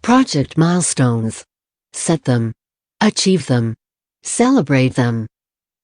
Project milestones. Set them. Achieve them. Celebrate them.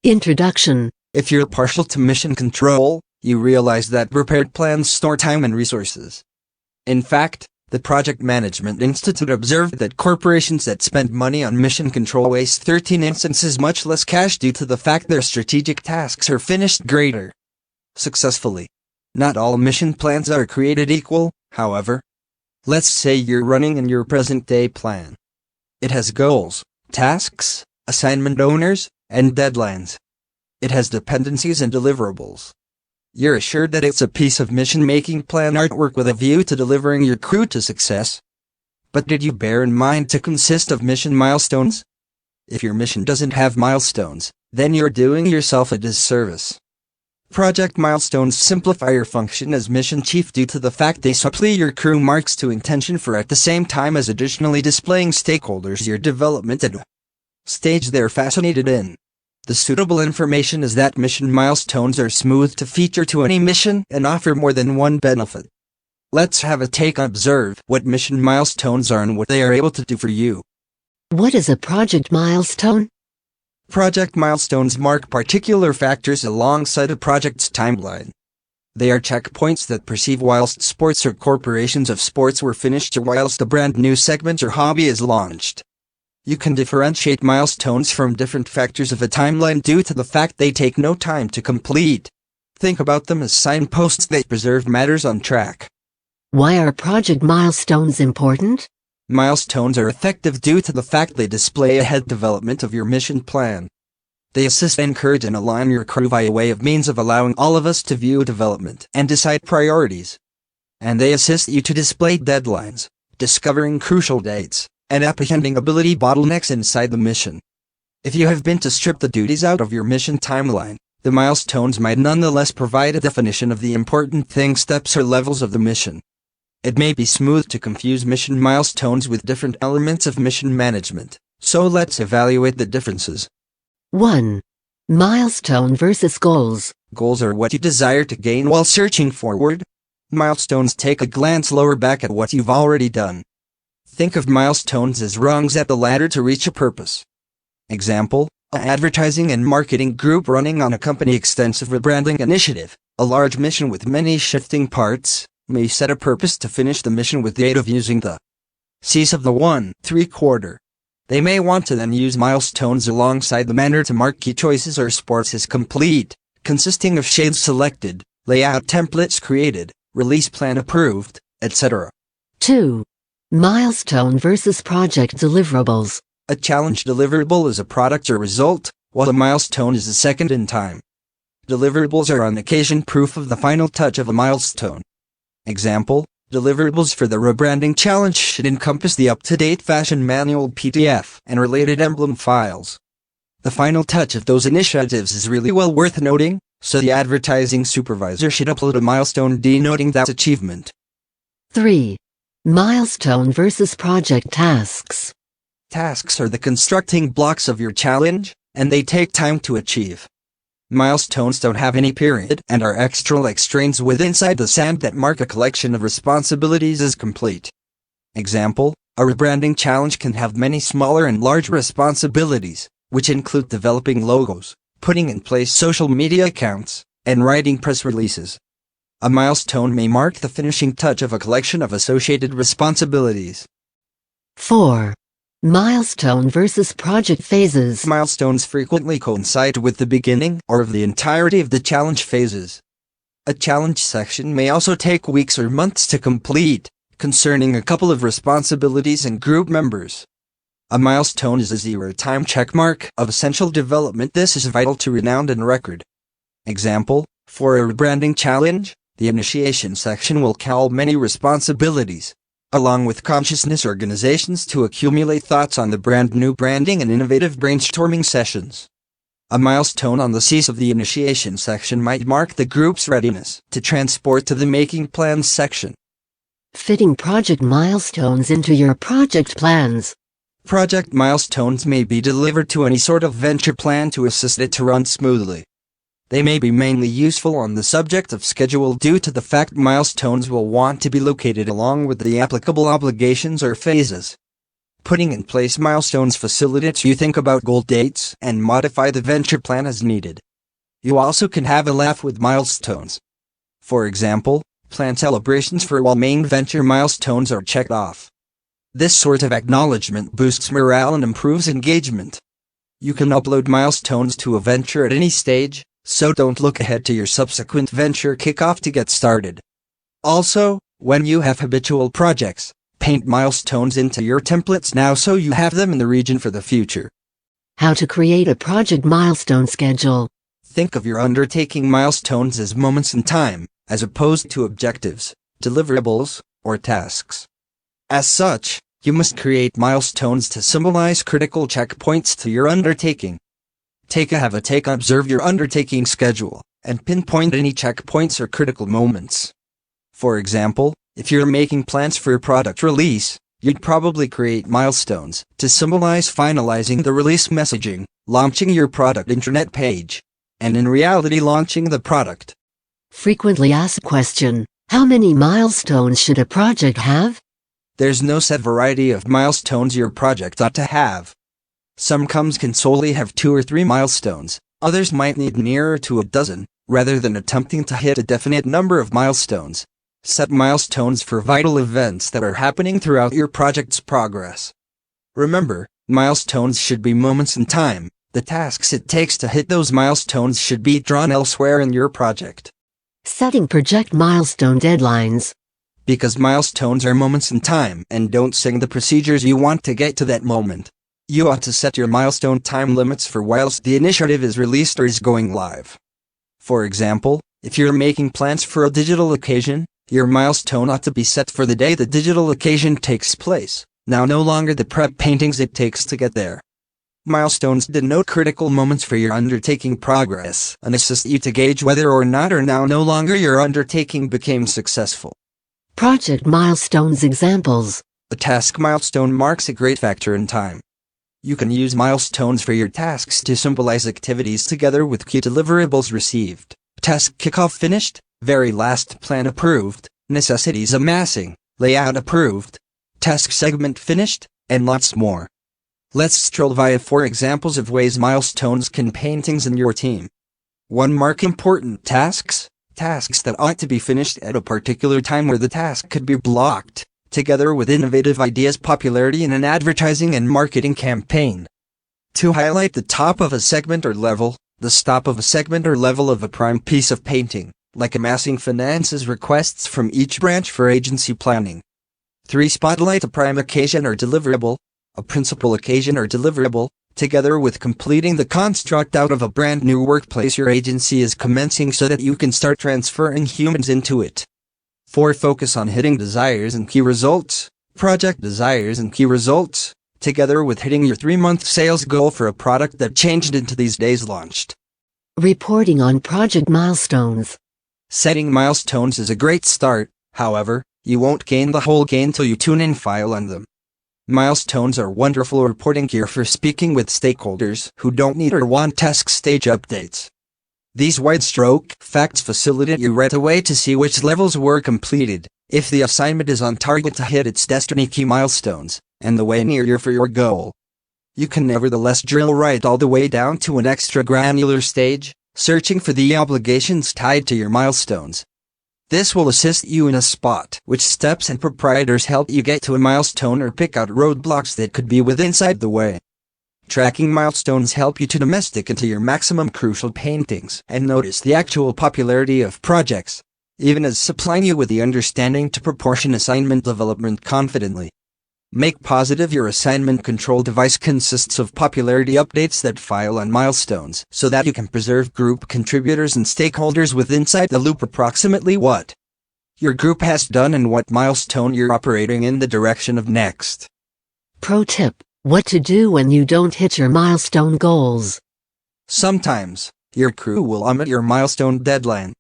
Introduction. If you're partial to mission control, you realize that prepared plans store time and resources. In fact, the Project Management Institute observed that corporations that spend money on mission control waste 13 instances much less cash due to the fact their strategic tasks are finished greater successfully. Not all mission plans are created equal, however. Let's say you're running in your present-day plan. It has goals, tasks, assignment owners, and deadlines. It has dependencies and deliverables. You're assured that it's a piece of mission-making plan artwork with a view to delivering your crew to success. But did you bear in mind to consist of mission milestones? If your mission doesn't have milestones, then you're doing yourself a disservice. Project milestones simplify your function as mission chief due to the fact they supply your crew marks to intention for at the same time as additionally displaying stakeholders your development and stage they're fascinated in. The suitable information is that mission milestones are smooth to feature to any mission and offer more than one benefit. Let's have a take and observe what mission milestones are and what they are able to do for you. What is a project milestone? Project milestones mark particular factors alongside a project's timeline. They are checkpoints that perceive whilst sports or corporations of sports were finished or whilst a brand new segment or hobby is launched. You can differentiate milestones from different factors of a timeline due to the fact they take no time to complete. Think about them as signposts that preserve matters on track. Why are project milestones important? Milestones are effective due to the fact they display ahead development of your mission plan. They assist, encourage, and align your crew via way of means of allowing all of us to view development and decide priorities. And they assist you to display deadlines, discovering crucial dates, and apprehending ability bottlenecks inside the mission. If you have been to strip the duties out of your mission timeline, the milestones might nonetheless provide a definition of the important things, steps, or levels of the mission. It may be smooth to confuse mission milestones with different elements of mission management, so let's evaluate the differences. 1. Milestone versus goals. Goals are what you desire to gain while searching forward. Milestones take a glance lower back at what you've already done. Think of milestones as rungs at the ladder to reach a purpose. Example, an advertising and marketing group running on a company extensive rebranding initiative, a large mission with many shifting parts, may set a purpose to finish the mission with the aid of using the C's of the 1/3. They may want to then use milestones alongside the manner to mark key choices or sports as complete, consisting of shades selected, layout templates created, release plan approved, etc. 2. Milestone versus project deliverables. A challenge deliverable is a product or result, while a milestone is a second in time. Deliverables are on occasion proof of the final touch of a milestone. Example, deliverables for the rebranding challenge should encompass the up-to-date fashion manual PDF and related emblem files. The final touch of those initiatives is really well worth noting, so the advertising supervisor should upload a milestone denoting that achievement. 3. Milestone versus project tasks. Tasks are the constructing blocks of your challenge, and they take time to achieve. Milestones don't have any period and are extra like strains with inside the sand that mark a collection of responsibilities as complete. Example, a rebranding challenge can have many smaller and large responsibilities, which include developing logos, putting in place social media accounts, and writing press releases. A milestone may mark the finishing touch of a collection of associated responsibilities. 4. Milestone versus project phases. Milestones frequently coincide with the beginning or of the entirety of the challenge phases. A challenge section may also take weeks or months to complete, concerning a couple of responsibilities and group members. A milestone is a zero-time checkmark of essential development. This is vital to renown and record. Example, for a rebranding challenge, the initiation section will call many responsibilities, along with consciousness organizations to accumulate thoughts on the brand new branding and innovative brainstorming sessions. A milestone on the C's of the initiation section might mark the group's readiness to transport to the making plans section. Fitting project milestones into your project plans. Project milestones may be delivered to any sort of venture plan to assist it to run smoothly. They may be mainly useful on the subject of schedule due to the fact milestones will want to be located along with the applicable obligations or phases. Putting in place milestones facilitates you think about goal dates and modify the venture plan as needed. You also can have a laugh with milestones. For example, plan celebrations for all main venture milestones are checked off. This sort of acknowledgement boosts morale and improves engagement. You can upload milestones to a venture at any stage, so don't look ahead to your subsequent venture kickoff to get started. Also, when you have habitual projects, paint milestones into your templates now so you have them in the region for the future. How to create a project milestone schedule. Think of your undertaking milestones as moments in time, as opposed to objectives, deliverables, or tasks. As such, you must create milestones to symbolize critical checkpoints to your undertaking. Observe your undertaking schedule, and pinpoint any checkpoints or critical moments. For example, if you're making plans for a product release, you'd probably create milestones to symbolize finalizing the release messaging, launching your product intranet page, and in reality launching the product. Frequently asked question: how many milestones should a project have? There's no set variety of milestones your project ought to have. Some comms can solely have 2 or 3 milestones, others might need nearer to a dozen. Rather than attempting to hit a definite number of milestones, set milestones for vital events that are happening throughout your project's progress. Remember, milestones should be moments in time. The tasks it takes to hit those milestones should be drawn elsewhere in your project. Setting project milestone deadlines. Because milestones are moments in time and don't sing the procedures you want to get to that moment, you ought to set your milestone time limits for whilst the initiative is released or is going live. For example, if you're making plans for a digital occasion, your milestone ought to be set for the day the digital occasion takes place, now no longer the prep paintings it takes to get there. Milestones denote critical moments for your undertaking progress and assist you to gauge whether or not or now no longer your undertaking became successful. Project milestones examples. A task milestone marks a great factor in time. You can use milestones for your tasks to symbolize activities together with key deliverables received. Task kickoff finished, very last plan approved, necessities amassing, layout approved, task segment finished, and lots more. Let's stroll via 4 examples of ways milestones can paintings in your team. 1. Mark important tasks. Tasks that ought to be finished at a particular time where the task could be blocked, together with innovative ideas popularity in an advertising and marketing campaign. 2. Highlight the top of a segment or level, the stop of a segment or level of a prime piece of painting, like amassing finances requests from each branch for agency planning. 3. Spotlight a prime occasion or deliverable, a principal occasion or deliverable, together with completing the construct out of a brand new workplace your agency is commencing so that you can start transferring humans into it. 4. Focus on hitting desires and key results, project desires and key results, together with hitting your 3-month sales goal for a product that changed into these days launched. Reporting on project milestones. Setting milestones is a great start, however, you won't gain the whole gain till you tune in file on them. Milestones are wonderful reporting gear for speaking with stakeholders who don't need or want task stage updates. These wide-stroke facts facilitate you right away to see which levels were completed, if the assignment is on target to hit its destiny key milestones, and the way near for your goal. You can nevertheless drill right all the way down to an extra granular stage, searching for the obligations tied to your milestones. This will assist you in a spot which steps and proprietors help you get to a milestone or pick out roadblocks that could be inside the way. Tracking milestones help you to domestic into your maximum crucial paintings and notice the actual popularity of projects, even as supplying you with the understanding to proportion assignment development confidently. Make positive your assignment control device consists of popularity updates that file on milestones so that you can preserve group contributors and stakeholders with inside the loop approximately what your group has done and what milestone you're operating in the direction of next. Pro tip: what to do when you don't hit your milestone goals. Sometimes, your crew will omit your milestone deadline.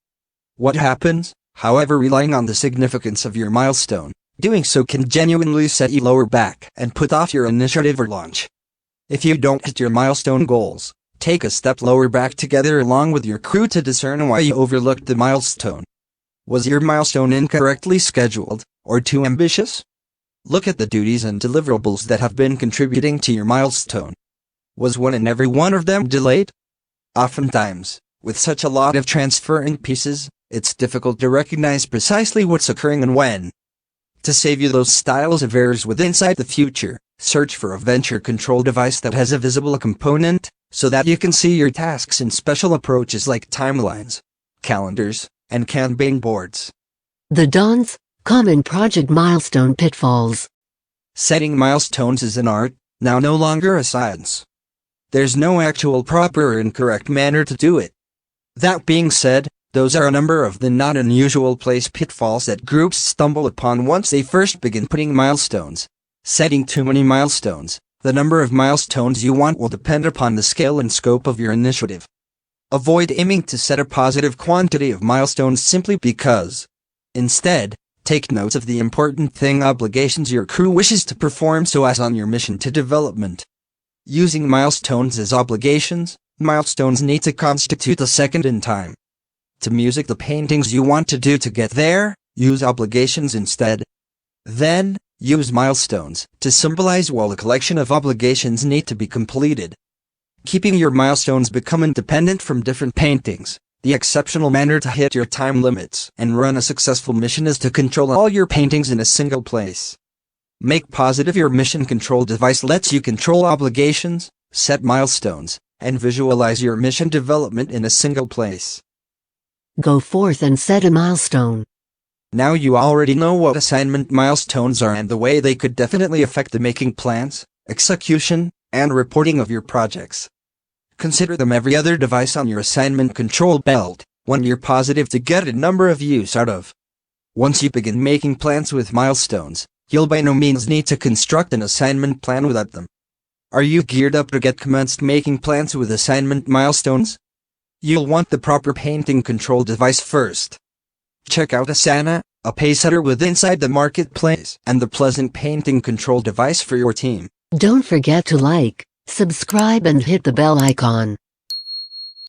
What happens, however, relying on the significance of your milestone, doing so can genuinely set you lower back and put off your initiative or launch. If you don't hit your milestone goals, Take a step lower back together along with your crew to discern why you overlooked the milestone. Was your milestone incorrectly scheduled, or too ambitious? Look at the duties and deliverables that have been contributing to your milestone. Was one and every one of them delayed? Oftentimes, with such a lot of transferring pieces, it's difficult to recognize precisely what's occurring and when. To save you those styles of errors with insight the future, search for a venture control device that has a visible component, so that you can see your tasks in special approaches like timelines, calendars, and Kanban boards. The Don's Common Project Milestone Pitfalls. Setting milestones is an art, now no longer a science. There's no actual proper or incorrect manner to do it. That being said, those are a number of the not unusual place pitfalls that groups stumble upon once they first begin putting milestones. Setting too many milestones. The number of milestones you want will depend upon the scale and scope of your initiative. Avoid aiming to set a positive quantity of milestones simply because. Instead, take notes of the important obligations your crew wishes to perform so as on your mission to development. Using milestones as obligations, milestones need to constitute a second in time. To music the paintings you want to do to get there, use obligations instead. Then, use milestones to symbolize while a collection of obligations need to be completed. Keeping your milestones become independent from different paintings. The exceptional manner to hit your time limits and run a successful mission is to control all your paintings in a single place. Make positive your mission control device lets you control obligations, set milestones, and visualize your mission development in a single place. Go forth and set a milestone. Now you already know what assignment milestones are and the way they could definitely affect the making plans, execution, and reporting of your projects. Consider them every other device on your assignment control belt, one you're positive to get a number of use out of. Once you begin making plans with milestones, you'll by no means need to construct an assignment plan without them. Are you geared up to get commenced making plans with assignment milestones? You'll want the proper painting control device first. Check out Asana, a paysetter with inside the marketplace, and the pleasant painting control device for your team. Don't forget to like, subscribe and hit the bell icon.